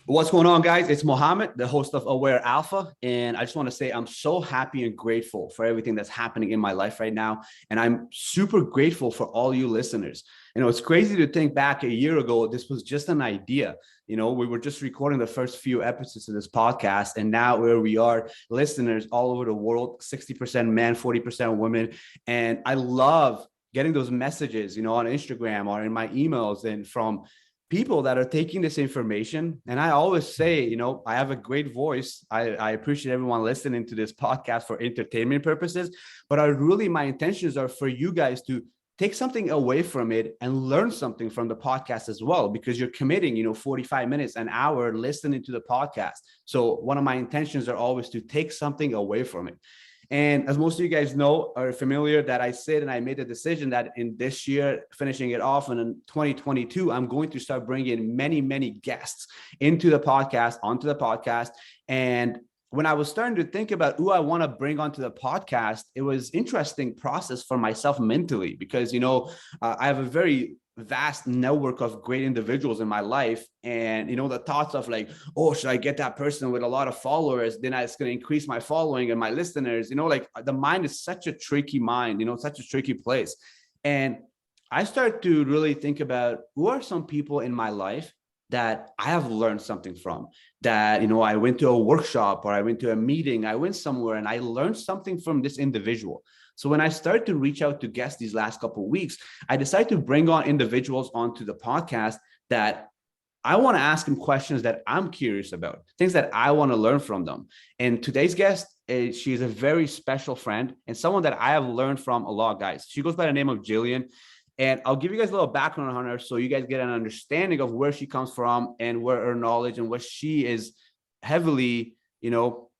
What's going on, guys? It's Mohammed, the host of Aware Alpha. And I just want to say I'm so happy and grateful for everything that's happening in my life right now. And I'm super grateful for all you listeners. It's crazy to think back a year ago, this was just an idea. We were just recording the first few episodes of this podcast. And now where we are, listeners all over the world, 60% men, 40% women. And I love getting those messages, on Instagram or in my emails and from people that are taking this information. And I always say, I have a great voice. I appreciate everyone listening to this podcast for entertainment purposes, but my intentions are for you guys to take something away from it and learn something from the podcast as well, because you're committing, 45 minutes, an hour listening to the podcast. So one of my intentions are always to take something away from it. And as most of you guys know, are familiar, that I said, and I made a decision that in this year, finishing it off, and in 2022, I'm going to start bringing many, many guests onto the podcast. And when I was starting to think about who I want to bring onto the podcast, it was interesting process for myself mentally, because, I have a very vast network of great individuals in my life. And, the thoughts of like, oh, should I get that person with a lot of followers? Then it's going to increase my following and my listeners, like the mind is such a tricky mind, such a tricky place. And I start to really think about who are some people in my life that I have learned something from, that, I went to a workshop or I went to a meeting, I went somewhere and I learned something from this individual. So when I started to reach out to guests these last couple of weeks, I decided to bring on individuals onto the podcast that I want to ask them questions that I'm curious about, things that I want to learn from them. And today's guest, she's a very special friend and someone that I have learned from a lot, guys. She goes by the name of Jillian. And I'll give you guys a little background on her so you guys get an understanding of where she comes from and where her knowledge and what she is heavily,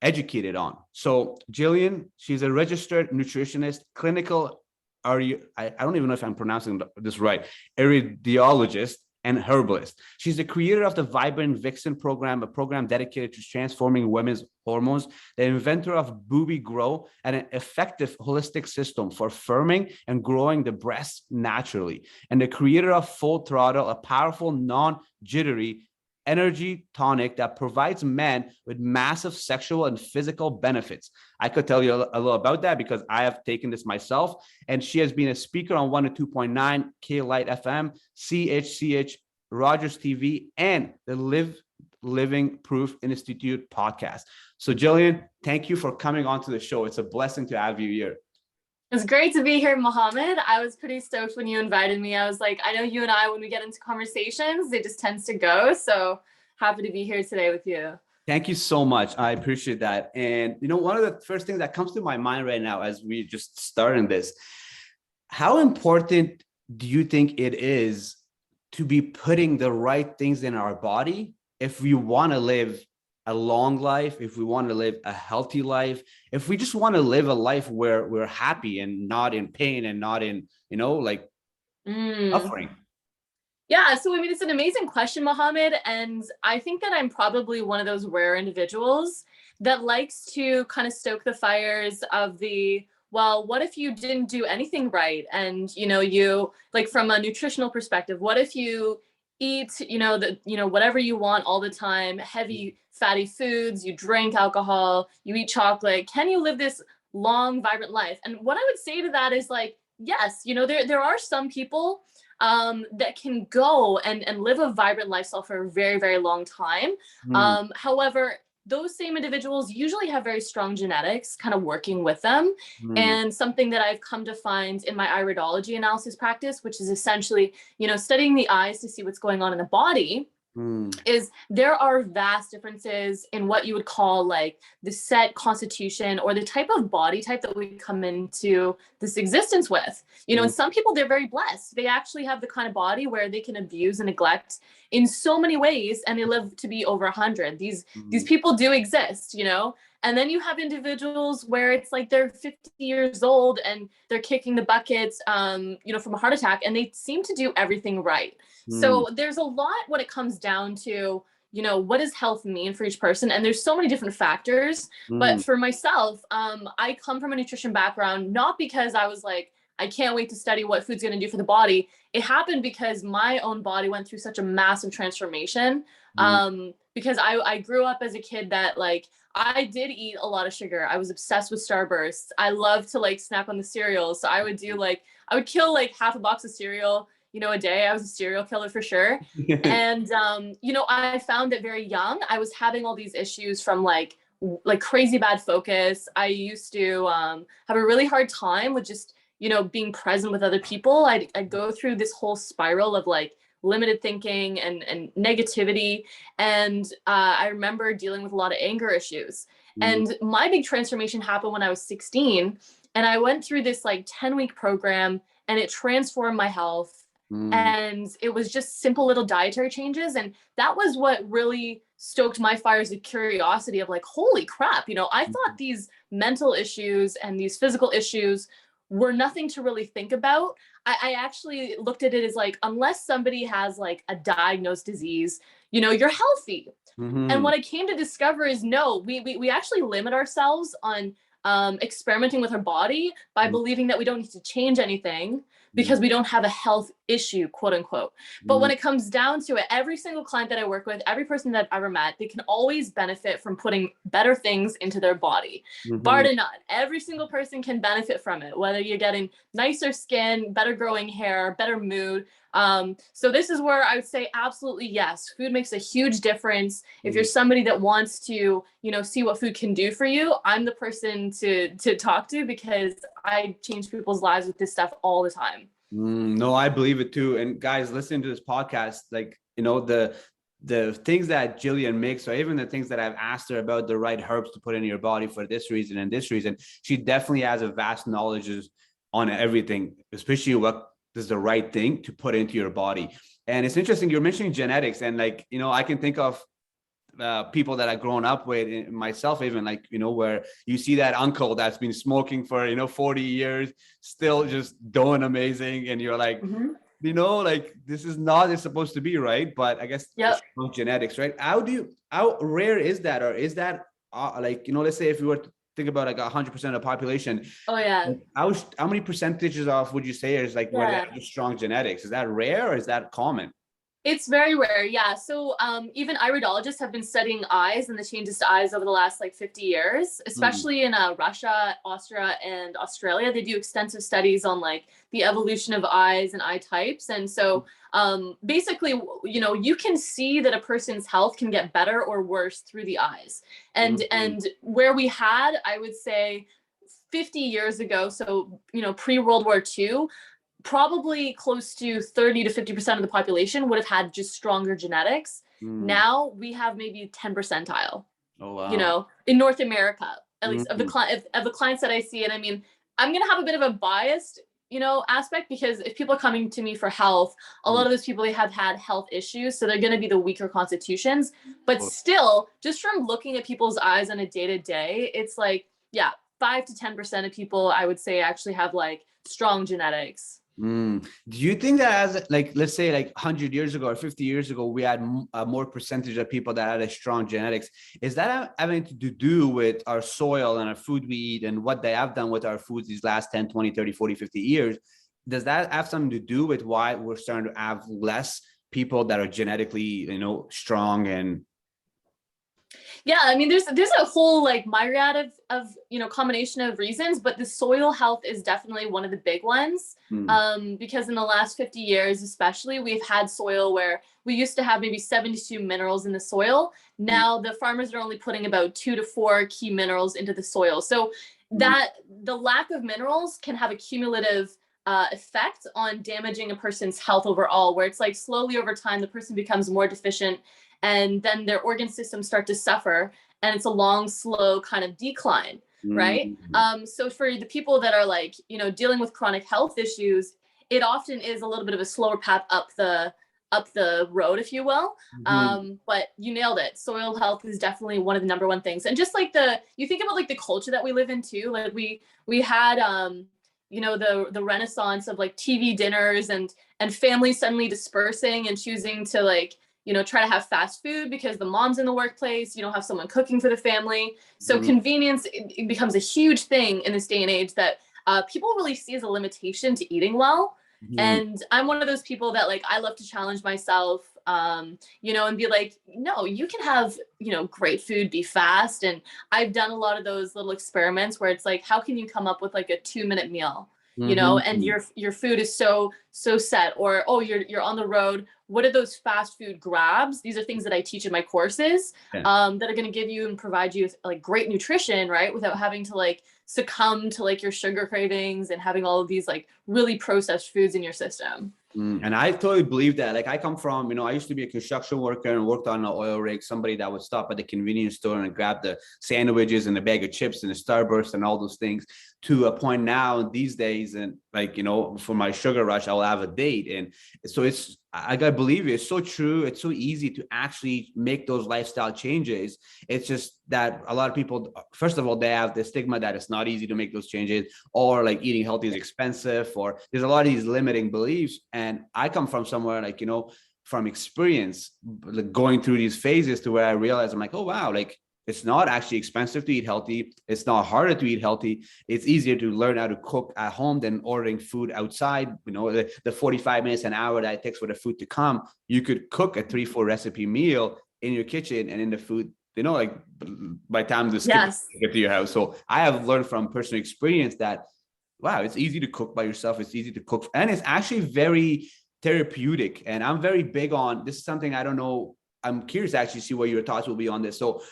educated on. So Jillian, she's a registered nutritionist, clinical, I don't even know if I'm pronouncing this right, iridologist and herbalist. She's the creator of the Vibrant Vixen program, a program dedicated to transforming women's hormones, the inventor of Booby Grow, and an effective holistic system for firming and growing the breasts naturally, and the creator of Full Throttle, a powerful, non-jittery energy tonic that provides men with massive sexual and physical benefits. I could tell you a little about that because I have taken this myself, and she has been a speaker on 102.9 K Light FM, CHCH, Rogers TV, and the Living Proof Institute podcast. So Jillian, thank you for coming onto the show. It's a blessing to have you here. It's great to be here, Mohammed. I was pretty stoked when you invited me. I was like, I know you and I, when we get into conversations, it just tends to go. So happy to be here today with you. Thank you so much. I appreciate that. And, one of the first things that comes to my mind right now as we just starting this, how important do you think it is to be putting the right things in our body if we want to live a long life, if we want to live a healthy life, if we just want to live a life where we're happy and not in pain and not in, suffering? Yeah. So, it's an amazing question, Mohammed. And I think that I'm probably one of those rare individuals that likes to kind of stoke the fires of well, what if you didn't do anything right? And, you like from a nutritional perspective, what if you eat, whatever you want all the time, heavy fatty foods, you drink alcohol, you eat chocolate. Can you live this long, vibrant life? And what I would say to that is like, yes, there are some people that can go and live a vibrant lifestyle for a very, very long time. However, those same individuals usually have very strong genetics kind of working with them. And something that I've come to find in my iridology analysis practice, which is essentially, studying the eyes to see what's going on in the body, is there are vast differences in what you would call like the set constitution or the type of body type that we come into this existence with. And some people, they're very blessed. They actually have the kind of body where they can abuse and neglect in so many ways, and they live to be over 100. These people do exist, And then you have individuals where it's like they're 50 years old and they're kicking the buckets, from a heart attack, and they seem to do everything right. So there's a lot when it comes down to, what does health mean for each person? And there's so many different factors. But for myself, I come from a nutrition background, not because I was like, I can't wait to study what food's going to do for the body. It happened because my own body went through such a massive transformation. Because I grew up as a kid that like, I did eat a lot of sugar. I was obsessed with Starbursts. I love to like snack on the cereal. So I would do like, I would kill like half a box of cereal, you know, a day. I was a serial killer for sure. And, you know, I found that very young, I was having all these issues from like crazy bad focus. I used to have a really hard time with just, you know, being present with other people. I'd go through this whole spiral of like limited thinking and negativity. And I remember dealing with a lot of anger issues. And my big transformation happened when I was 16. And I went through this like 10-week program and it transformed my health. And it was just simple little dietary changes. And that was what really stoked my fires of curiosity of like, holy crap, you know, I thought these mental issues and these physical issues were nothing to really think about. I actually looked at it as like, unless somebody has like a diagnosed disease, you know, you're healthy. And what I came to discover is no, we actually limit ourselves on experimenting with our body by believing that we don't need to change anything because we don't have a health issue, quote unquote. But when it comes down to it, every single client that I work with, every person that I've ever met, they can always benefit from putting better things into their body. Bar to none. Every single person can benefit from it, whether you're getting nicer skin, better growing hair, better mood. So this is where I would say absolutely yes. Food makes a huge difference. If you're somebody that wants to, you know, see what food can do for you, I'm the person to talk to because I change people's lives with this stuff all the time. No, I believe it too. And guys, listening to this podcast, like, you know, the things that Jillian makes, or even the things that I've asked her about the right herbs to put in your body for this reason and this reason, she definitely has a vast knowledge on everything, especially what is the right thing to put into your body. And it's interesting, you're mentioning genetics, and like, you know, I can think of people that I've grown up with, myself even, like, you know, where you see that uncle that's been smoking for, you know, 40 years, still just doing amazing. And you're like, you know, like, this is not it's supposed to be, right? But I guess it's genetics, right? How rare is that? Or is that like, you know, let's say if we were to think about like 100% of the population, how many percentages of would you say is like where they have strong genetics? Is that rare or is that common? It's very rare, yeah. So even iridologists have been studying eyes and the changes to eyes over the last like 50 years, especially in Russia, Austria, and Australia. They do extensive studies on like the evolution of eyes and eye types. And so basically, you know, you can see that a person's health can get better or worse through the eyes. And where we had, I would say 50 years ago, so, you know, pre-World War II, probably close to 30 to 50% of the population would have had just stronger genetics. Now we have maybe 10 percentile, you know, in North America, at least of the clients that I see. And I mean, I'm going to have a bit of a biased, you know, aspect, because if people are coming to me for health, a lot of those people, they have had health issues. So they're going to be the weaker constitutions, but still just from looking at people's eyes on a day-to-day, it's like, 5 to 10% of people, I would say, actually have like strong genetics. Do you think that as like, let's say like 100 years ago or 50 years ago, we had a more percentage of people that had a strong genetics? Is that having to do with our soil and our food we eat and what they have done with our foods these last 10, 20, 30, 40, 50 years? Does that have something to do with why we're starting to have less people that are genetically, you know, strong? And yeah, I mean, there's a whole like myriad of you know, combination of reasons, but the soil health is definitely one of the big ones. Because in the last 50 years, especially, we've had soil where we used to have maybe 72 minerals in the soil. Now the farmers are only putting about 2 to 4 key minerals into the soil. So that the lack of minerals can have a cumulative effect on damaging a person's health overall, where it's like slowly over time, the person becomes more deficient, and then their organ systems start to suffer, and it's a long, slow kind of decline, right? So for the people that are like, you know, dealing with chronic health issues, it often is a little bit of a slower path up the road, if you will. But you nailed it. Soil health is definitely one of the number one things. And just like you think about like the culture that we live in too, like we had, you know, the renaissance of like TV dinners and families suddenly dispersing and choosing to like, you know, try to have fast food because the mom's in the workplace, you don't have someone cooking for the family. So convenience, it becomes a huge thing in this day and age that people really see as a limitation to eating well. Mhm. And I'm one of those people that like, I love to challenge myself, and be like, no, you can have, great food, be fast. And I've done a lot of those little experiments where it's like, how can you come up with like a 2-minute meal? And Mhm. your food is so set, or oh, you're on the road. What are those fast food grabs? These are things that I teach in my courses, Yeah. that are going to give you and provide you with like great nutrition, right, without having to like succumb to like your sugar cravings and having all of these like really processed foods in your system. And I totally believe that. Like I come from, I used to be a construction worker and worked on an oil rig, somebody that would stop at the convenience store and grab the sandwiches and the bag of chips and the Starburst and all those things, to a point now these days. And like, for my sugar rush, I'll have a date. And so I gotta believe it's so true. It's so easy to actually make those lifestyle changes. It's just that a lot of people, first of all, they have the stigma that it's not easy to make those changes, or like eating healthy is expensive, or there's a lot of these limiting beliefs. And I come from somewhere like, from experience, like going through these phases to where I realized I'm like, oh, wow, like it's not actually expensive to eat healthy. It's not harder to eat healthy. It's easier to learn how to cook at home than ordering food outside. The 45 minutes, an hour that it takes for the food to come, you could cook a 3-4 recipe meal in your kitchen, and in the food, like by the time the skip Yes. get to your house. So I have learned from personal experience that, wow, it's easy to cook by yourself. It's easy to cook, and it's actually very therapeutic. And I'm very big on this. Is something I don't know. I'm curious to actually see what your thoughts will be on this. So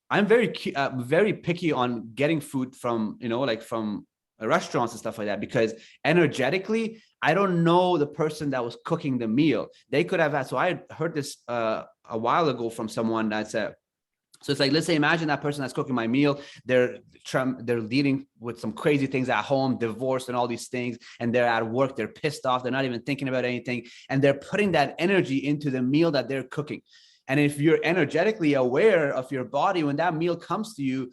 I'm very picky on getting food from, like from restaurants and stuff like that, because energetically, I don't know the person that was cooking the meal. They could have had. So I heard this a while ago from someone that said, so it's like, let's say, imagine that person that's cooking my meal, they're dealing with some crazy things at home, divorce and all these things, and they're at work, they're pissed off, they're not even thinking about anything, and they're putting that energy into the meal that they're cooking. And if you're energetically aware of your body when that meal comes to you,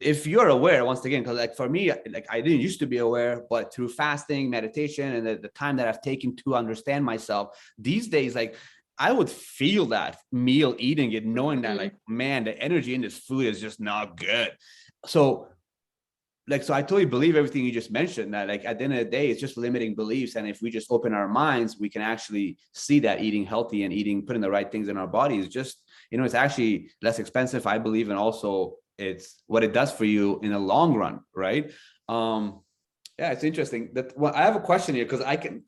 if you're aware, once again, because like for me, like I didn't used to be aware, but through fasting, meditation, and the time that I've taken to understand myself these days, like I would feel that meal eating it, knowing that like, man, the energy in this food is just not good. So so I totally believe everything you just mentioned, that like at the end of the day, it's just limiting beliefs. And if we just open our minds, we can actually see that eating healthy and putting the right things in our body is just, it's actually less expensive, I believe. And also it's what it does for you in the long run. Right. Yeah, it's interesting that I have a question here, because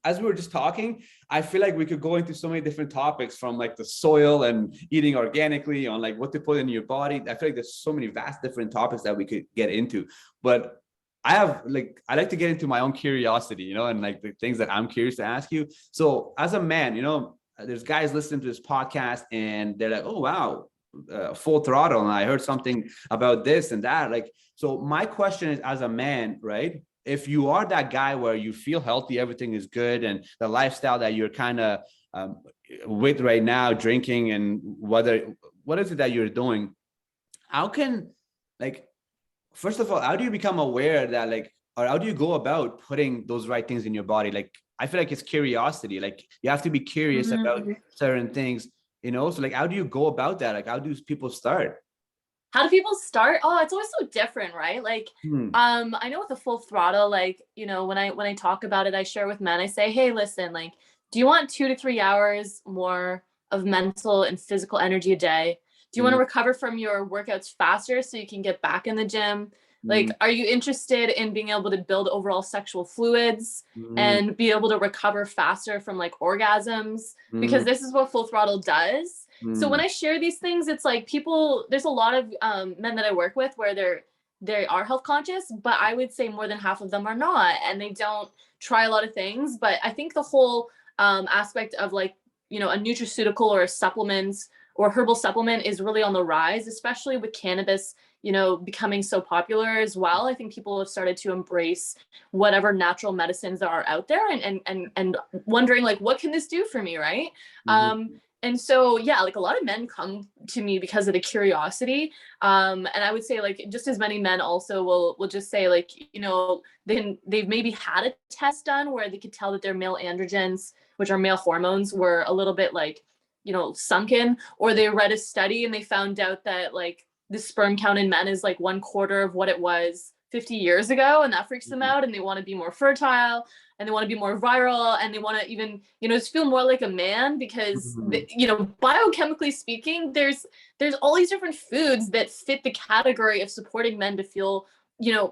as we were just talking, I feel like we could go into so many different topics, from like the soil and eating organically, on like what to put in your body. I feel like there's so many vast different topics that we could get into, but I like to get into my own curiosity, and like the things that I'm curious to ask you. So as a man, there's guys listening to this podcast and they're like, oh, wow, Full Throttle. And I heard something about this and that. Like, so my question is, as a man, right? If you are that guy where you feel healthy, everything is good, and the lifestyle that you're kind of with right now, drinking, and what is it that you're doing? How can, like, first of all, how do you become aware that, like, or how do you go about putting those right things in your body? Like, I feel like it's curiosity. Like, you have to be curious about certain things, So like, how do you go about that? Like, how do people start? How do people start? Oh, it's always so different, right? Like, I know with the Full Throttle, like, when I talk about it, I share with men, I say, hey, listen, like, do you want 2 to 3 hours more of mental and physical energy a day? Do you want to recover from your workouts faster so you can get back in the gym? Like, are you interested in being able to build overall sexual fluids and be able to recover faster from like orgasms? Because this is what Full Throttle does. So when I share these things, it's like there's a lot of men that I work with where they are health conscious, but I would say more than half of them are not, and they don't try a lot of things. But I think the whole aspect of like, a nutraceutical or a supplement or herbal supplement is really on the rise, especially with cannabis, becoming so popular as well. I think people have started to embrace whatever natural medicines that are out there, and wondering like, what can this do for me, right? And so, yeah, like a lot of men come to me because of the curiosity. And I would say like just as many men also will just say like, they've maybe had a test done where they could tell that their male androgens, which are male hormones, were a little bit like, sunken, or they read a study and they found out that like the sperm count in men is like 1/4 of what it was 50 years ago, and that freaks them out, and they want to be more fertile, and they want to be more viral, and they want to even, just feel more like a man, because biochemically speaking, there's all these different foods that fit the category of supporting men to feel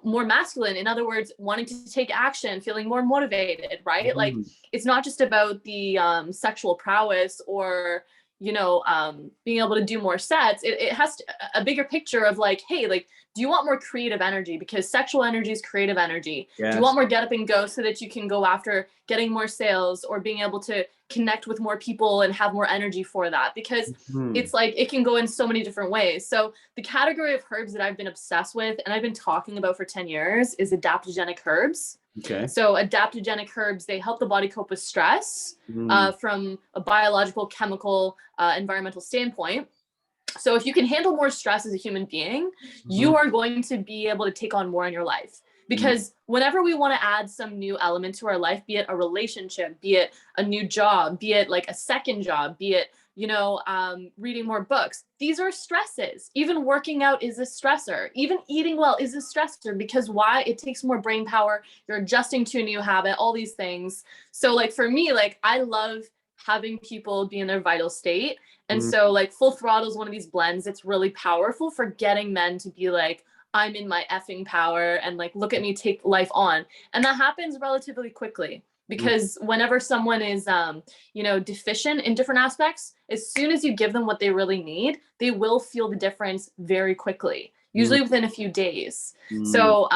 more masculine. In other words, wanting to take action, feeling more motivated, right? Like, it's not just about the sexual prowess or being able to do more sets. It has a bigger picture of like, hey, like, do you want more creative energy? Because sexual energy is creative energy. Yes. Do you want more get up and go so that you can go after getting more sales or being able to connect with more people and have more energy for that? Because it's like, it can go in so many different ways. So the category of herbs that I've been obsessed with and I've been talking about for 10 years is adaptogenic herbs. Okay. So adaptogenic herbs, they help the body cope with stress from a biological, chemical, environmental standpoint. So if you can handle more stress as a human being, you are going to be able to take on more in your life. Because whenever we want to add some new element to our life, be it a relationship, be it a new job, be it like a second job, be it, reading more books, these are stresses. Even working out is a stressor. Even eating well is a stressor, because why? It takes more brain power. You're adjusting to a new habit, all these things. So like for me, like I love having people be in their vital state. And so like Full Throttle is one of these blends that's really powerful for getting men to be like, I'm in my effing power and like, look at me take life on. And that happens relatively quickly, because whenever someone is, deficient in different aspects, as soon as you give them what they really need, they will feel the difference very quickly, usually within a few days. So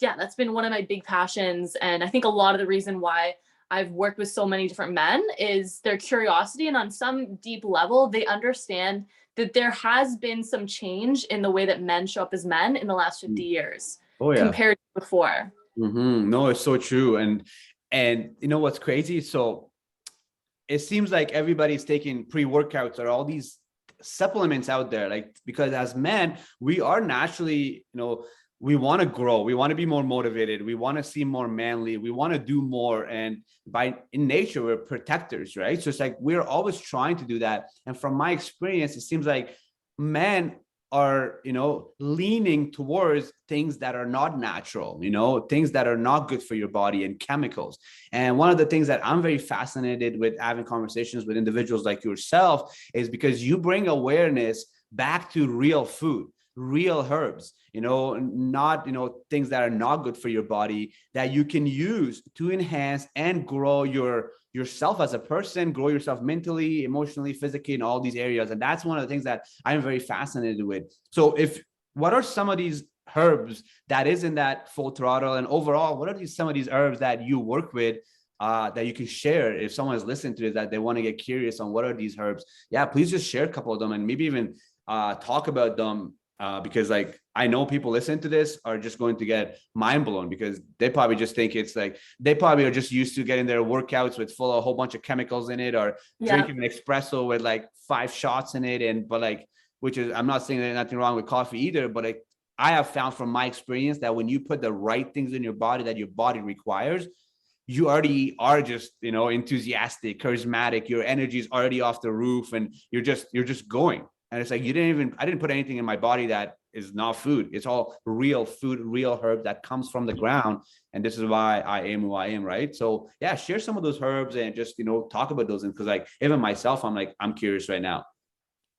that's been one of my big passions. And I think a lot of the reason why I've worked with so many different men is their curiosity. And on some deep level, they understand that there has been some change in the way that men show up as men in the last 50 years compared to before. No, it's so true. And you know what's crazy? So it seems like everybody's taking pre-workouts or all these supplements out there, like, because as men, we are naturally, we want to grow. We want to be more motivated. We want to seem more manly. We want to do more. And in nature, we're protectors, right? So it's like, we're always trying to do that. And from my experience, it seems like men are, leaning towards things that are not natural, things that are not good for your body and chemicals. And one of the things that I'm very fascinated with having conversations with individuals like yourself is because you bring awareness back to real food, real herbs, not, things that are not good for your body that you can use to enhance and grow yourself as a person, grow yourself mentally, emotionally, physically, in all these areas. And that's one of the things that I'm very fascinated with. So what are some of these herbs that is in that Full Throttle, and overall, what are some of these herbs that you work with that you can share if someone is listening to this, that they want to get curious on what are these herbs? Yeah, please just share a couple of them and maybe even talk about them. Because like, I know people listening to this are just going to get mind blown, because they probably just think it's like, they probably are just used to getting their workouts with full of a whole bunch of chemicals in it, or drinking an espresso with like 5 shots in it. But like, which is, I'm not saying there's nothing wrong with coffee either, but like, I have found from my experience that when you put the right things in your body that your body requires, you already are just, enthusiastic, charismatic, your energy is already off the roof, and you're just going. And it's like, I didn't put anything in my body that is not food. It's all real food, real herb that comes from the ground. And this is why I am who I am, right? So yeah, share some of those herbs and just, talk about those. And because like, even myself, I'm curious right now.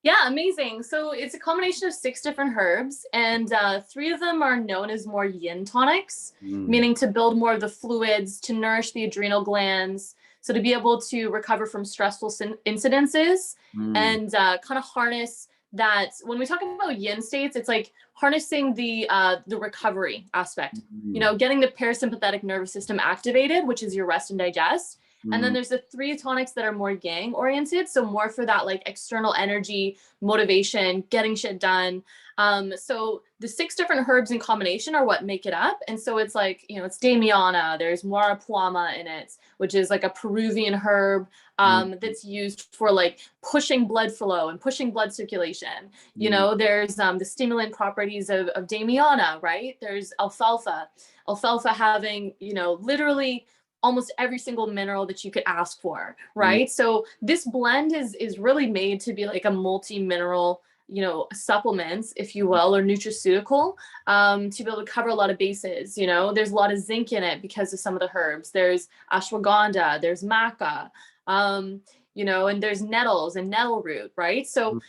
Yeah, amazing. So it's a combination of 6 different herbs, and 3 of them are known as more Yin Tonics, meaning to build more of the fluids, to nourish the adrenal glands, so to be able to recover from stressful incidences and kind of harness that. When we talk about yin states, it's like harnessing the recovery aspect, getting the parasympathetic nervous system activated, which is your rest and digest. And then there's the 3 tonics that are more yang oriented. So more for that like external energy, motivation, getting shit done. So the 6 different herbs in combination are what make it up. And so it's like, it's Damiana, there's Marapuama in it, which is like a Peruvian herb that's used for like pushing blood flow and pushing blood circulation. There's the stimulant properties of Damiana, right? There's alfalfa having, literally almost every single mineral that you could ask for, right? So this blend is really made to be like a multi-mineral supplements, if you will, or nutraceutical, to be able to cover a lot of bases. There's a lot of zinc in it because of some of the herbs. There's ashwagandha, there's maca, and there's nettles and nettle root, right? So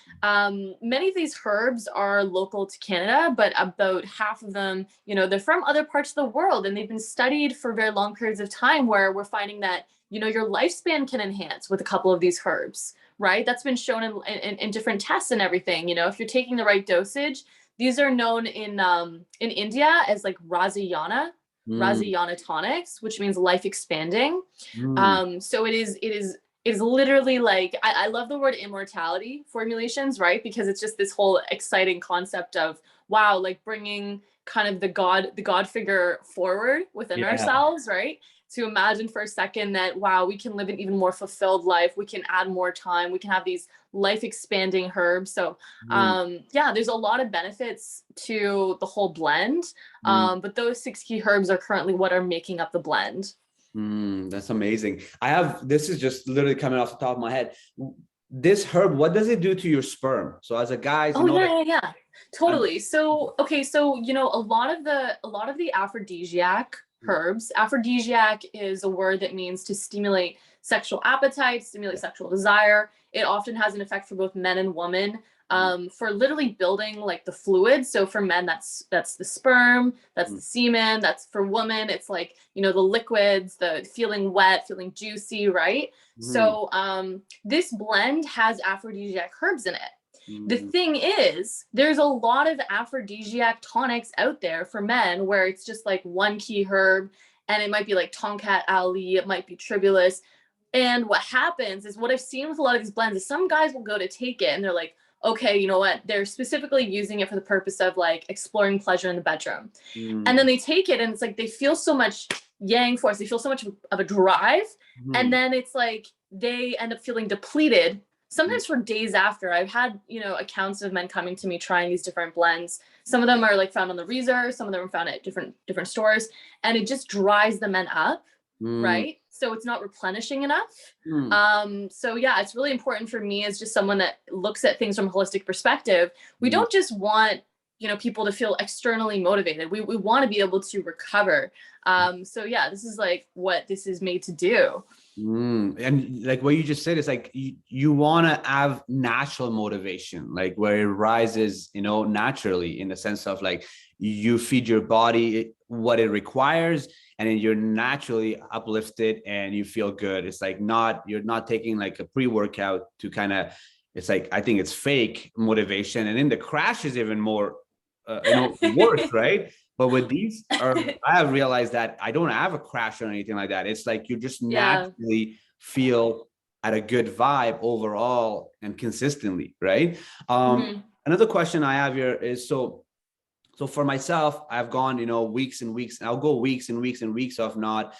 many of these herbs are local to Canada, but about half of them, they're from other parts of the world, and they've been studied for very long periods of time, where we're finding that, your lifespan can enhance with a couple of these herbs, right? That's been shown in different tests and everything. If you're taking the right dosage, these are known in India as like Rasayana tonics, which means life expanding. So it is literally like, I love the word immortality formulations, right? Because it's just this whole exciting concept of, wow, like bringing kind of the God figure forward within ourselves, right? To imagine for a second that, wow, we can live an even more fulfilled life. We can add more time. We can have these life expanding herbs. So there's a lot of benefits to the whole blend. But those 6 key herbs are currently what are making up the blend. That's amazing. This is just literally coming off the top of my head. This herb, what does it do to your sperm? So as a guy, totally. So, okay. So, a lot of the aphrodisiac herbs, aphrodisiac is a word that means to stimulate sexual appetite, stimulate sexual desire. It often has an effect for both men and women, for literally building like the fluid. So for men, that's the sperm, that's the semen. That's for women, it's like, the liquids, the feeling wet, feeling juicy, right? So this blend has aphrodisiac herbs in it. The thing is, there's a lot of aphrodisiac tonics out there for men where it's just like one key herb, and it might be like Tonkat Ali, it might be Tribulus. And what happens is, what I've seen with a lot of these blends is some guys will go to take it and they're like, okay, you know what? They're specifically using it for the purpose of like exploring pleasure in the bedroom. And then they take it and it's like they feel so much yang force, they feel so much of a drive. And then it's like they end up feeling depleted, sometimes for days after. I've had, accounts of men coming to me trying these different blends. Some of them are like found on the Reezer, some of them are found at different stores, and it just dries the men up, right? So it's not replenishing enough. So yeah, it's really important for me as just someone that looks at things from a holistic perspective. We don't just want, people to feel externally motivated. We want to be able to recover. So yeah, this is like what this is made to do. And like what you just said, is like you want to have natural motivation, like where it rises, naturally, in the sense of like you feed your body what it requires, and then you're naturally uplifted and you feel good. It's like you're not taking like a pre-workout to kind of, it's like, I think it's fake motivation, and then the crash is even more worse, right? But with these, I have realized that I don't have a crash or anything like that. It's like you just naturally feel at a good vibe overall and consistently, right? Another question I have here is, so for myself, I've gone, weeks and weeks, and I'll go weeks and weeks and weeks of not,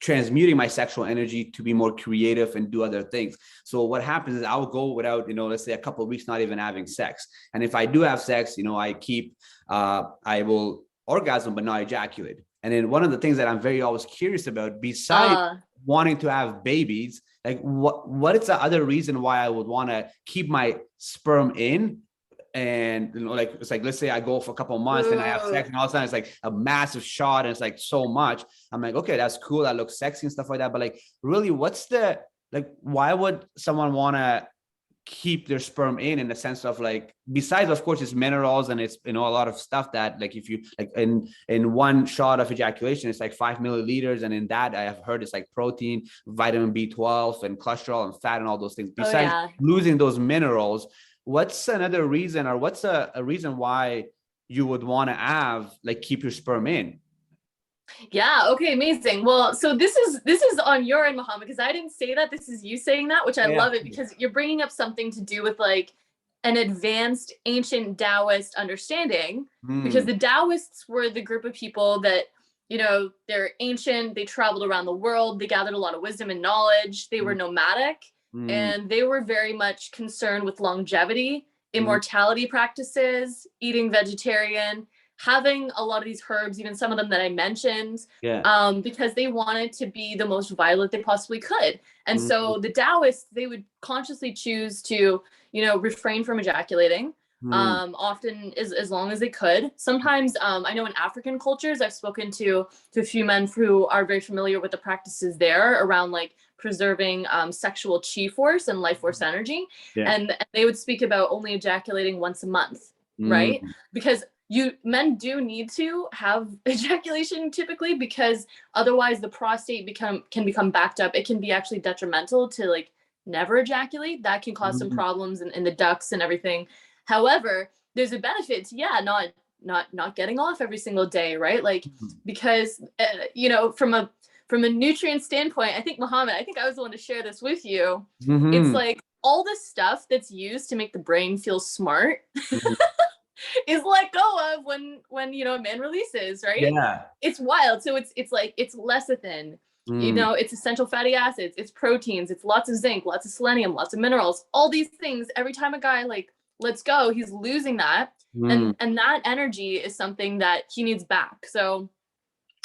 transmuting my sexual energy to be more creative and do other things. So what happens is I'll go without, let's say a couple of weeks, not even having sex. And if I do have sex, I will orgasm, but not ejaculate. And then one of the things that I'm very always curious about, besides wanting to have babies, like what is the other reason why I would want to keep my sperm in? And it's like, let's say I go for a couple of months and I have sex, and all of a sudden it's like a massive shot, and it's like so much. I'm like, okay, that's cool, that looks sexy and stuff like that, but like, really, why would someone want to keep their sperm in the sense of like, besides of course it's minerals and it's a lot of stuff that, like, if you like in one shot of ejaculation it's like 5 milliliters, and in that I have heard it's like protein, vitamin B12 and cholesterol and fat and all those things. Besides losing those minerals, what's another reason, or what's a reason why you would want to keep your sperm in? Yeah. Okay. Amazing. Well, so this is on your end, Muhammad, because I didn't say that. This is you saying that, which I love it, because you're bringing up something to do with like an advanced ancient Taoist understanding, because the Taoists were the group of people that, they're ancient, they traveled around the world, they gathered a lot of wisdom and knowledge, they were nomadic, and they were very much concerned with longevity, immortality practices, eating vegetarian, having a lot of these herbs, even some of them that I mentioned, Yeah. because they wanted to be the most violent they possibly could. And Mhm. so the Taoists, they would consciously choose to, refrain from ejaculating, Mhm. often as long as they could. Sometimes, I know in African cultures, I've spoken to a few men who are very familiar with the practices there around like preserving sexual chi force and life force energy. Yeah. And they would speak about only ejaculating once a month, right? Mhm. Because men do need to have ejaculation typically, because otherwise the prostate can become backed up. It can be actually detrimental to like never ejaculate. That can cause some Mhm. problems in the ducts and everything. However, there's a benefit to not getting off every single day, right? Like, because from a nutrient standpoint, I think, Muhammad, I think I was the one to share this with you. It's Mhm. like all the stuff that's used to make the brain feel smart Mhm. is let go of when a man releases, right? Yeah. It's wild. So it's like it's lecithin, Mm. it's essential fatty acids, it's proteins, it's lots of zinc, lots of selenium, lots of minerals, all these things. Every time a guy like lets go, he's losing that. Mm. And that energy is something that he needs back. So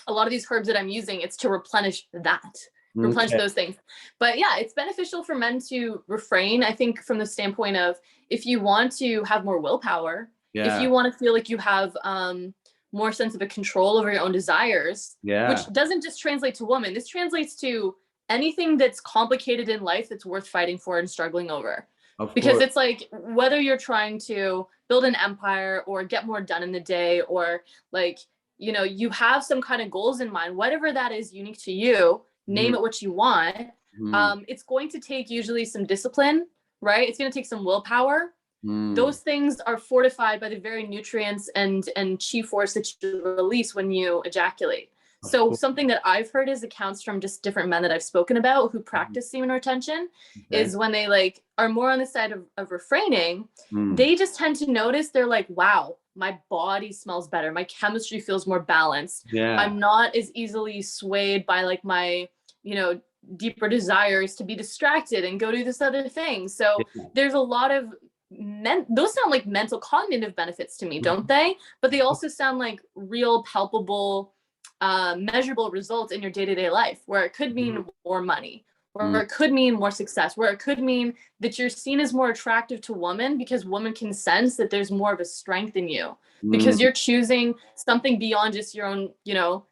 a lot of these herbs that I'm using, it's to replenish Okay. those things. But yeah, it's beneficial for men to refrain. I think from the standpoint of, if you want to have more willpower, if Yeah. you want to feel like you have more sense of a control over your own desires, which Yeah. doesn't just translate to women. This translates to anything that's complicated in life that's worth fighting for and struggling over. Of Because course. it's like, whether you're trying to build an empire or get more done in the day, or like, you have some kind of goals in mind, whatever that is unique to you, name Mhm. it what you want. Mhm. It's going to take usually some discipline, right? It's going to take some willpower. Mm. Those things are fortified by the very nutrients and chi force that you release when you ejaculate. Of So course. something that I've heard is accounts from just different men that I've spoken about who Mhm. practice semen retention, Okay. is when they like are more on the side of refraining, Mm. they just tend to notice, they're like, wow, my body smells better, my chemistry feels more balanced, Yeah. I'm not as easily swayed by like my you know deeper desires to be distracted and go do this other thing. So Yeah. there's a lot of those sound like mental cognitive benefits to me, don't they? But they also sound like real palpable measurable results in your day-to-day life, where it could Mhm. mean more money, where Mm. it could mean more success, where it could mean that you're seen as more attractive to women, because women can sense that there's more of a strength in you, because Mm. you're choosing something beyond just your own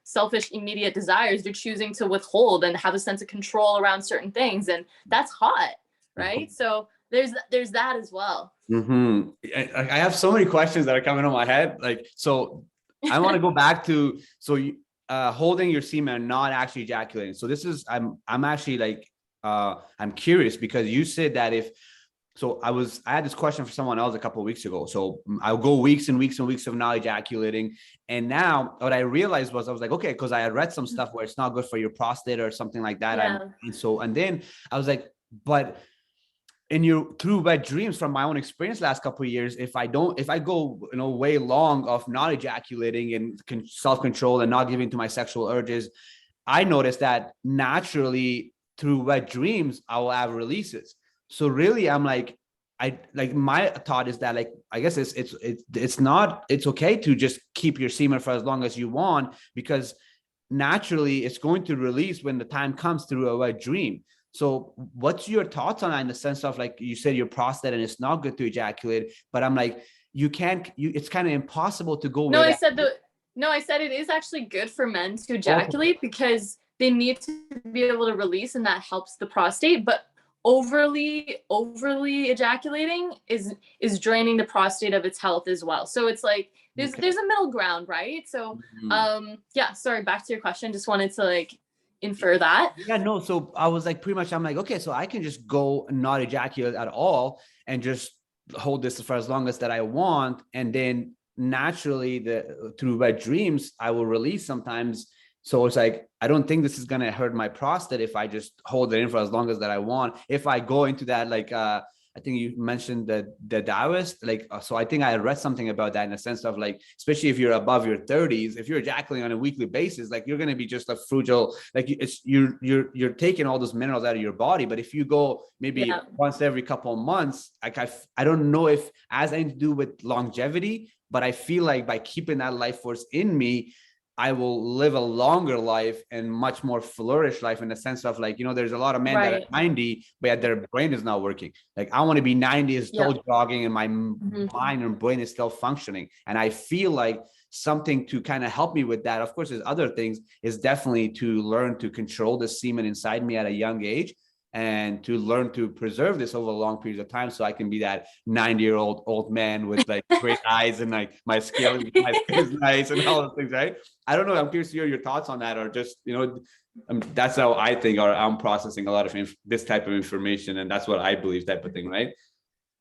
selfish immediate desires. You're choosing to withhold and have a sense of control around certain things, and that's hot, right? So there's that as well. Mm-hmm. I have so many questions that are coming on my head. Like, so I want to go back to, so you, holding your semen and not actually ejaculating. So this is, I'm actually like, I'm curious, because you said that I had this question for someone else a couple of weeks ago. So I'll go weeks and weeks and weeks of not ejaculating. And now what I realized was, I was like, okay, because I had read some stuff where it's not good for your prostate or something like that. Yeah. And then I was like, but in your through wet dreams, from my own experience last couple of years, if I go way long of not ejaculating and self-control and not giving to my sexual urges, I noticed that naturally through wet dreams I will have releases. So really I'm like, my thought is that, like, I guess it's okay to just keep your semen for as long as you want, because naturally it's going to release when the time comes through a wet dream. So what's your thoughts on that, in the sense of, like, you said your prostate and it's not good to ejaculate, but I'm like, it's kind of impossible to go No, way I that. said no, I said it is actually good for men to Okay. ejaculate, because they need to be able to release, and that helps the prostate. But overly ejaculating is draining the prostate of its health as well. So it's like Okay. there's a middle ground, right? So Mhm. yeah, sorry, back to your question. Just wanted to like infer that. Yeah, no. So I was like, pretty much, I'm like, okay, so I can just go and not ejaculate at all and just hold this for as long as that I want. And then naturally, through wet dreams, I will release sometimes. So it's like, I don't think this is gonna hurt my prostate if I just hold it in for as long as that I want. If I go into that, like, I think you mentioned the Taoist, like, so I think I read something about that in a sense of like, especially if you're above your 30s, if you're ejaculating on a weekly basis, like you're going to be just a frugal, like it's, you're taking all those minerals out of your body. But if you go maybe once every couple of months, like I don't know if as anything to do with longevity, but I feel like by keeping that life force in me, I will live a longer life and much more flourished life in the sense of like, there's a lot of men that are 90, but yet their brain is not working. Like I want to be 90 is still jogging and my mind and brain is still functioning. And I feel like something to kind of help me with that, of course, there's other things, is definitely to learn to control the semen inside me at a young age, and to learn to preserve this over long periods of time, so I can be that 90-year-old old man with like great eyes and like my skin is nice and all those things, right? I don't know. I'm curious to hear your thoughts on that, or just, that's how I think, or I'm processing a lot of this type of information, and that's what I believe type of thing, right?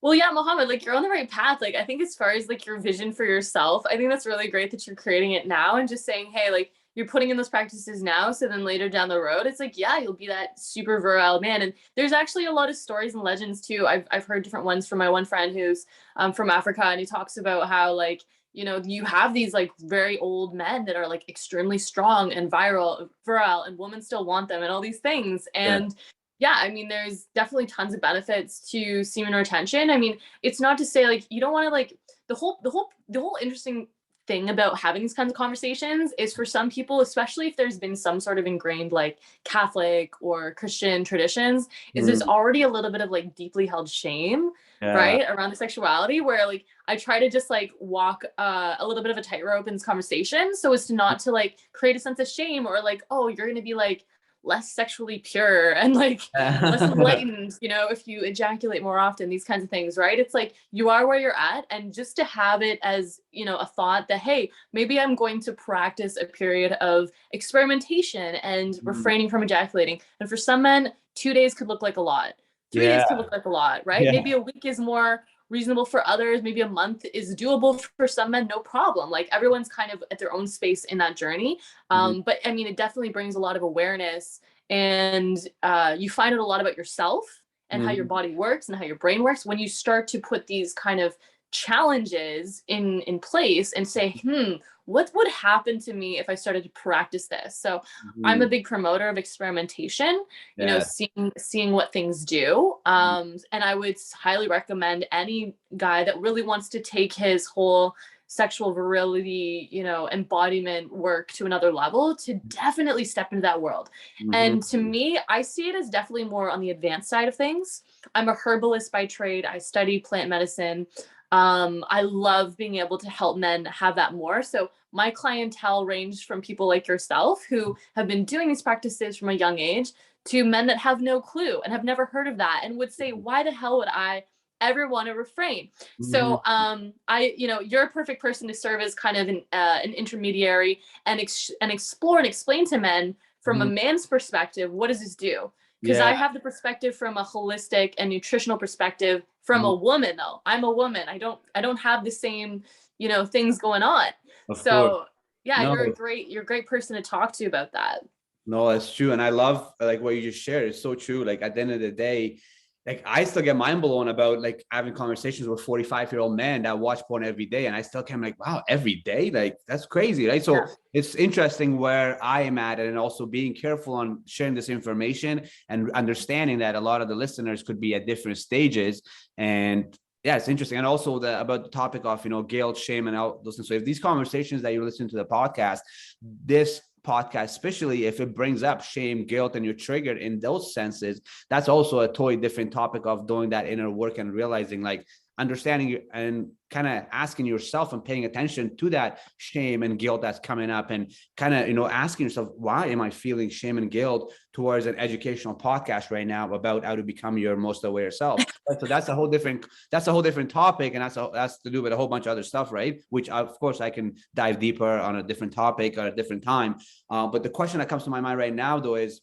Well, yeah, Mohammed, like you're on the right path. Like I think as far as like your vision for yourself, I think that's really great that you're creating it now and just saying, hey, like you're putting in those practices now, so then later down the road, it's like, yeah, you'll be that super virile man. And there's actually a lot of stories and legends too. I've heard different ones from my one friend who's from Africa, and he talks about how like, you have these like very old men that are like extremely strong and virile, and women still want them and all these things. And yeah, I mean, there's definitely tons of benefits to semen retention. I mean, it's not to say like you don't want to like the whole interesting thing about having these kinds of conversations is for some people, especially if there's been some sort of ingrained like Catholic or Christian traditions, is there's already a little bit of like deeply held shame, right, around the sexuality, where like I try to just like walk a little bit of a tightrope in this conversation so as to not to like create a sense of shame or like, oh, you're gonna be like less sexually pure and like less enlightened, if you ejaculate more often, these kinds of things, right? It's like you are where you're at, and just to have it as, a thought that, hey, maybe I'm going to practice a period of experimentation and refraining from ejaculating. And for some men, 2 days could look like a lot. 3 days could look like a lot, right? Maybe a week is more reasonable for others. Maybe a month is doable for some men, no problem. Like everyone's kind of at their own space in that journey. But I mean, it definitely brings a lot of awareness, and you find out a lot about yourself and how your body works and how your brain works when you start to put these kind of challenges in place and say, what would happen to me if I started to practice this? So I'm a big promoter of experimentation, seeing what things do. And I would highly recommend any guy that really wants to take his whole sexual virility, embodiment work to another level, to definitely step into that world. And to me, I see it as definitely more on the advanced side of things. I'm a herbalist by trade. I study plant medicine. I love being able to help men have that more. So my clientele ranged from people like yourself who have been doing these practices from a young age to men that have no clue and have never heard of that and would say, why the hell would I ever want to refrain? So you're a perfect person to serve as kind of an intermediary and explore and explain to men from a man's perspective, what does this do? Because I have the perspective from a holistic and nutritional perspective from a woman, though. I'm a woman. I don't have the same, things going on. So you're a great person to talk to about that. No, that's true. And I love like what you just shared. It's so true. Like at the end of the day, like I still get mind blown about like having conversations with 45-year-old men that watch porn every day. And I still can like, wow, every day? Like that's crazy, right? So it's interesting where I am at, and also being careful on sharing this information and understanding that a lot of the listeners could be at different stages. And yeah, it's interesting. And also about the topic of, guilt, shame, and all those things. So if these conversations that you're listening to the podcast, this podcast, especially if it brings up shame, guilt, and you're triggered in those senses, that's also a totally different topic of doing that inner work and realizing, like, understanding and kind of asking yourself and paying attention to that shame and guilt that's coming up, and kind of, asking yourself, why am I feeling shame and guilt towards an educational podcast right now about how to become your most aware self? So that's a whole different topic, and that's to do with a whole bunch of other stuff, right? Which of course I can dive deeper on a different topic or a different time. But the question that comes to my mind right now, though, is,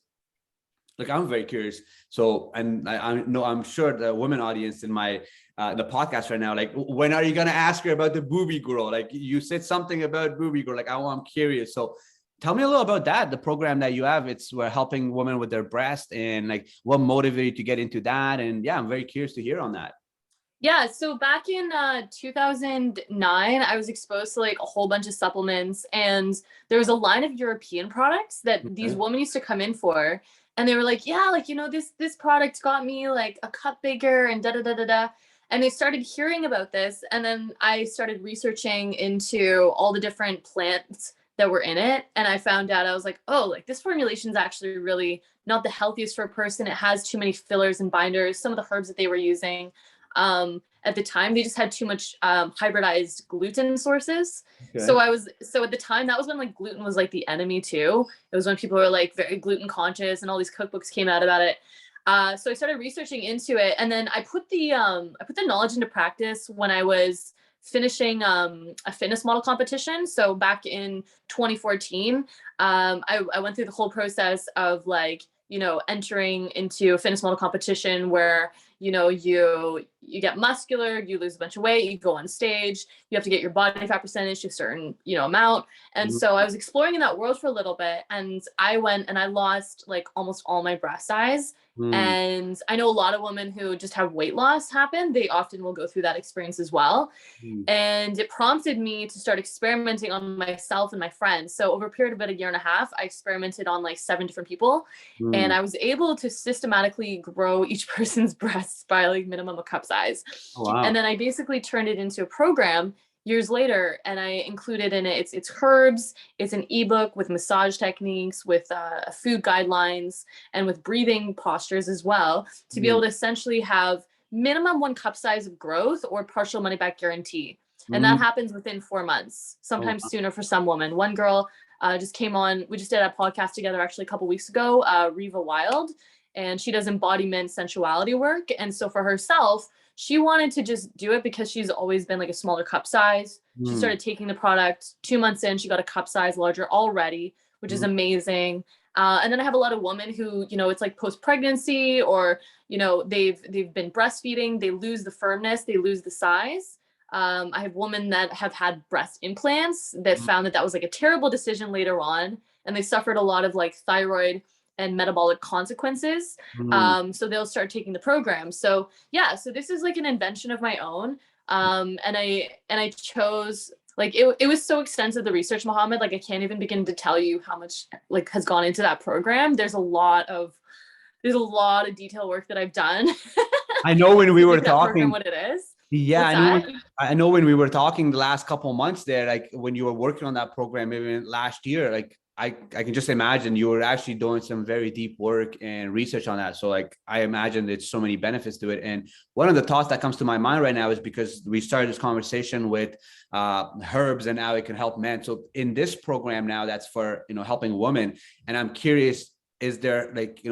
like, I'm very curious. So, and I know, I'm sure the women audience in my the podcast right now, like, when are you gonna ask her about the booby girl? Like, you said something about booby girl. Like, I'm curious. So, Tell me a little about that, the program that you have. We're helping women with their breast, and like what motivated you to get into that. And yeah, I'm very curious to hear on that. Yeah, so back in 2009, I was exposed to like a whole bunch of supplements, and there was a line of European products that these Okay. women used to come in for, and they were like, yeah, like, this product got me like a cup bigger and da da da da da. And they started hearing about this, and then I started researching into all the different plants that were in it, and I found out, I was like, oh, like this formulation is actually really not the healthiest for a person. It has too many fillers and binders. Some of the herbs that they were using, at the time, they just had too much hybridized gluten sources. Okay. So at the time, that was when like gluten was like the enemy too. It was when people were like very gluten conscious, and all these cookbooks came out about it. So I started researching into it, and then I put the knowledge into practice when I was finishing a fitness model competition. So back in 2014, I went through the whole process of like, entering into a fitness model competition where, you get muscular, you lose a bunch of weight, you go on stage, you have to get your body fat percentage to a certain, amount. And Mhm. so I was exploring in that world for a little bit, and I went and I lost like almost all my breast size. Mm. And I know a lot of women who just have weight loss happen. They often will go through that experience as well. Mm. And it prompted me to start experimenting on myself and my friends. So over a period of about a year and a half, I experimented on like 7 different people, and Mm. I was able to systematically grow each person's breasts by like minimum a cup size. Oh, And wow. then I basically turned it into a program years later, and I included in it, it's herbs, it's an ebook with massage techniques, with food guidelines, and with breathing postures as well, to be Mm. able to essentially have minimum 1 cup size of growth or partial money back guarantee. And that Mm. happens within 4 months, Oh, sometimes wow. sooner for some women. One girl just came on, we just did a podcast together actually a couple weeks ago, Riva Wild, and she does embodiment sensuality work. And so for herself, she wanted to just do it because she's always been like a smaller cup size. She Mm. started taking the product 2 months in, she got a cup size larger already, which is Mm. amazing. And then I have a lot of women who, it's like post-pregnancy, or, they've been breastfeeding, they lose the firmness, they lose the size. I have women that have had breast implants that Mm. found that that was like a terrible decision later on, and they suffered a lot of like thyroid and metabolic consequences. Mm. So they'll start taking the program. So yeah, so this is like an invention of my own. And I chose, like, it was so extensive, the research, Mohammed, like I can't even begin to tell you how much like has gone into that program. There's a lot of detail work that I've done I know when we to were make that program talking. what it is. Yeah, What's that? I know when we were talking the last couple of months there, like when you were working on that program, maybe last year, like I can just imagine you were actually doing some very deep work and research on that. So like I imagine there's so many benefits to it. And one of the thoughts that comes to my mind right now is because we started this conversation with herbs and how it can help men. So in this program now, that's for helping women. And I'm curious, is there like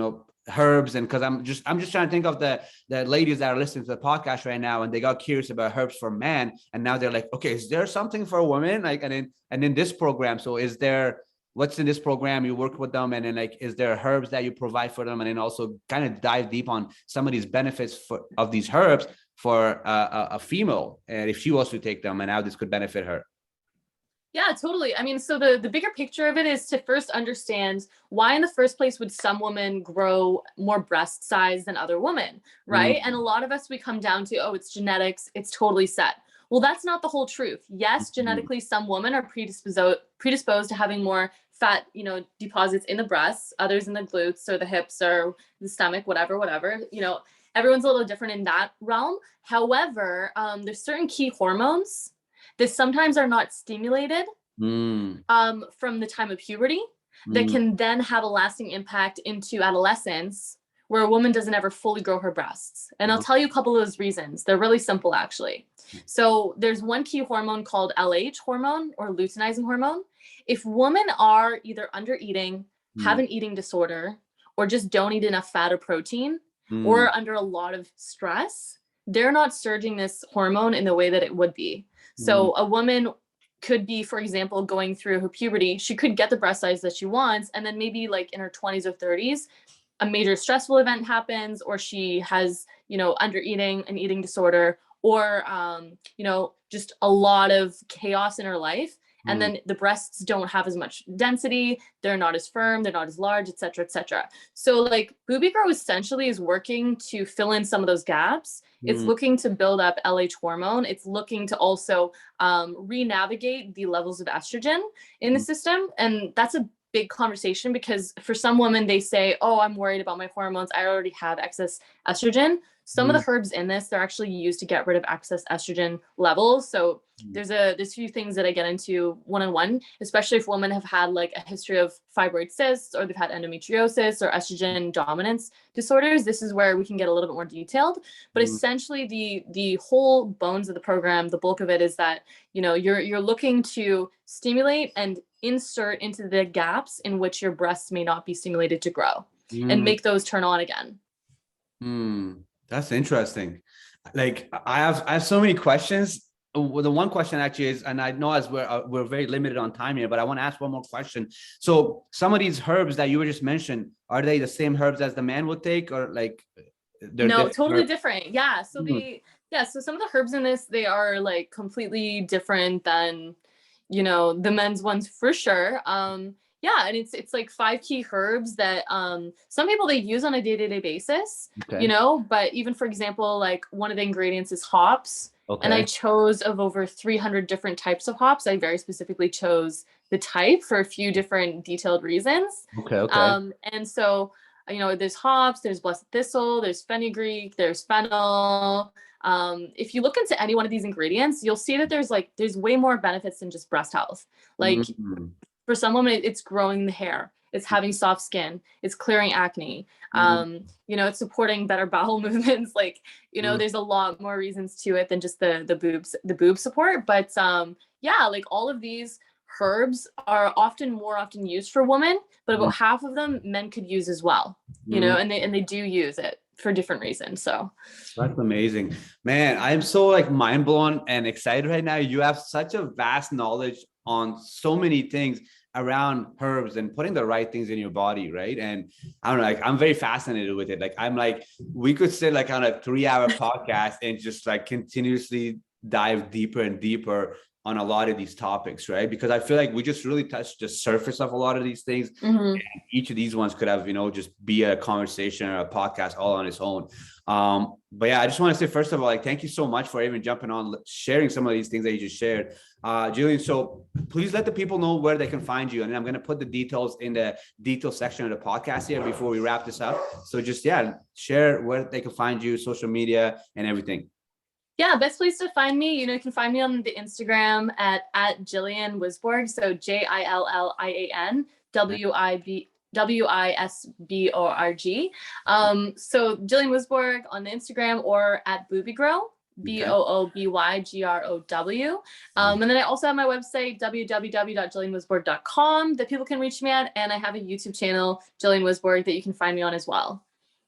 herbs, and because I'm just trying to think of the ladies that are listening to the podcast right now, and they got curious about herbs for men, and now they're like, okay, is there something for women? Like, and in this program, so is there, what's in this program? You work with them, and then like, is there herbs that you provide for them, and then also kind of dive deep on some of these benefits of these herbs for a female, and if she wants to take them, and how this could benefit her. Yeah, totally. I mean, so the bigger picture of it is to first understand why in the first place would some women grow more breast size than other women, right? And a Mm. lot of us, we come down to, oh, it's genetics, it's totally set. Well, that's not the whole truth. Yes, Mm. genetically, some women are predisposed to having more fat, deposits in the breasts, others in the glutes or the hips or the stomach, whatever. Everyone's a little different in that realm. However, there's certain key hormones that sometimes are not stimulated Mm. from the time of puberty, that Mm. can then have a lasting impact into adolescence, where a woman doesn't ever fully grow her breasts. And I'll tell you a couple of those reasons. They're really simple, actually. So there's one key hormone called LH hormone, or luteinizing hormone. If women are either under eating, have Mm. an eating disorder, or just don't eat enough fat or protein, Mm. or under a lot of stress, they're not surging this hormone in the way that it would be. Mm. So a woman could be, for example, going through her puberty. She could get the breast size that she wants, and then maybe like in her 20s or 30s, a major stressful event happens, or she has, under eating, an eating disorder, or, just a lot of chaos in her life. And then the breasts don't have as much density. They're not as firm. They're not as large, et cetera, et cetera. So like Booby Grow essentially is working to fill in some of those gaps. It's looking to build up LH hormone. It's looking to also re-navigate the levels of estrogen in the system. And that's a big conversation because for some women, they say, oh, I'm worried about my hormones. I already have excess estrogen. Some of the herbs in this, they're actually used to get rid of excess estrogen levels. So there's a few things that I get into one-on-one, especially if women have had like a history of fibroid cysts or they've had endometriosis or estrogen dominance disorders. This is where we can get a little bit more detailed. But essentially the whole bones of the program, the bulk of it is that, you know, you're looking to stimulate and insert into the gaps in which your breasts may not be stimulated to grow and make those turn on again. That's interesting. Like I have so many questions. Well, the one question actually is, and I know as we're very limited on time here, but I want to ask one more question. So some of these herbs that you were just mentioned, are they the same herbs as the man would take, or like no, totally different? Yeah. So so some of the herbs in this, they are like completely different than, you know, the men's ones for sure. Yeah, and it's like 5 key herbs that some people they use on a day-to-day basis, you know, but even for example, like one of the ingredients is hops. And I chose of over 300 different types of hops. I very specifically chose the type for a few different detailed reasons. And so, you know, there's hops, there's blessed thistle, there's fenugreek, there's fennel. If you look into any one of these ingredients, you'll see that there's way more benefits than just breast health. Like for some women, it's growing the hair, it's having soft skin, it's clearing acne, you know, it's supporting better bowel movements. Like, you know, there's a lot more reasons to it than just the boob support. But yeah, like all of these herbs are more often used for women, but about half of them men could use as well, you know, and they do use it for different reasons. So that's amazing, man. I'm so like mind blown and excited right now. You have such a vast knowledge on so many things around herbs and putting the right things in your body, right? And I don't know, like I'm very fascinated with it. Like I'm like, we could sit like on a 3-hour podcast and just like continuously dive deeper and deeper on a lot of these topics, right? Because I feel like we just really touched the surface of a lot of these things. And each of these ones could have, you know, just be a conversation or a podcast all on its own. But yeah, I just want to say, first of all, like, thank you so much for even jumping on, sharing some of these things that you just shared. Jillian, so please let the people know where they can find you. And I'm going to put the details in the detail section of the podcast here before we wrap this up. So just, yeah, share where they can find you, social media and everything. Yeah, best place to find me, you know, you can find me on the Instagram at Jillian Wisborg. So JILLIAN WISBORG. So Jillian Wisborg on the Instagram, or at Booby Grow, BOOBYGROW. And then I also have my website, www.jillianwisborg.com, that people can reach me at. And I have a YouTube channel, Jillian Wisborg, that you can find me on as well.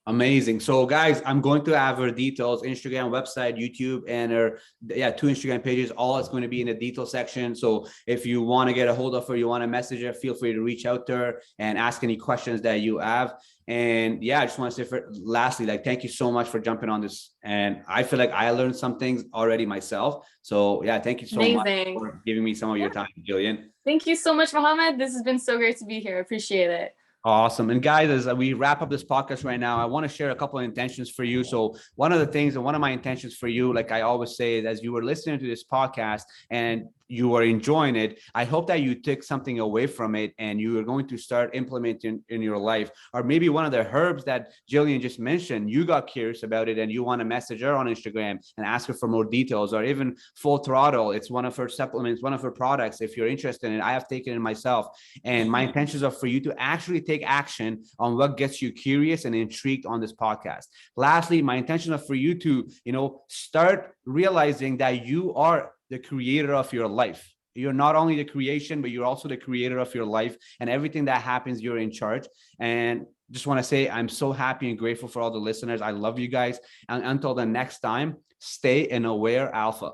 Amazing. So guys, I'm going to have her details, Instagram, website, YouTube, and her 2 Instagram pages. All is going to be in the detail section. So if you want to get a hold of her, you want to message her, feel free to reach out to her and ask any questions that you have. And yeah, I just want to say lastly, like, thank you so much for jumping on this. And I feel like I learned some things already myself. So yeah, thank you so much for giving me some of your time, Jillian. Thank you so much, Mohammed. This has been so great to be here. I appreciate it. Awesome. And guys, as we wrap up this podcast right now, I want to share a couple of intentions for you. So one of the things and one of my intentions for you, like I always say, is as you were listening to this podcast and you are enjoying it, I hope that you took something away from it and you are going to start implementing in your life. Or maybe one of the herbs that Jillian just mentioned, you got curious about it and you want to message her on Instagram and ask her for more details, or even Full Throttle. It's one of her supplements, one of her products. If you're interested in it, I have taken it myself. And my intentions are for you to actually take action on what gets you curious and intrigued on this podcast. Lastly, my intention is for you to, you know, start realizing that you are the creator of your life. You're not only the creation, but you're also the creator of your life, and everything that happens, you're in charge. And just want to say, I'm so happy and grateful for all the listeners. I love you guys. And until the next time, stay an aware alpha.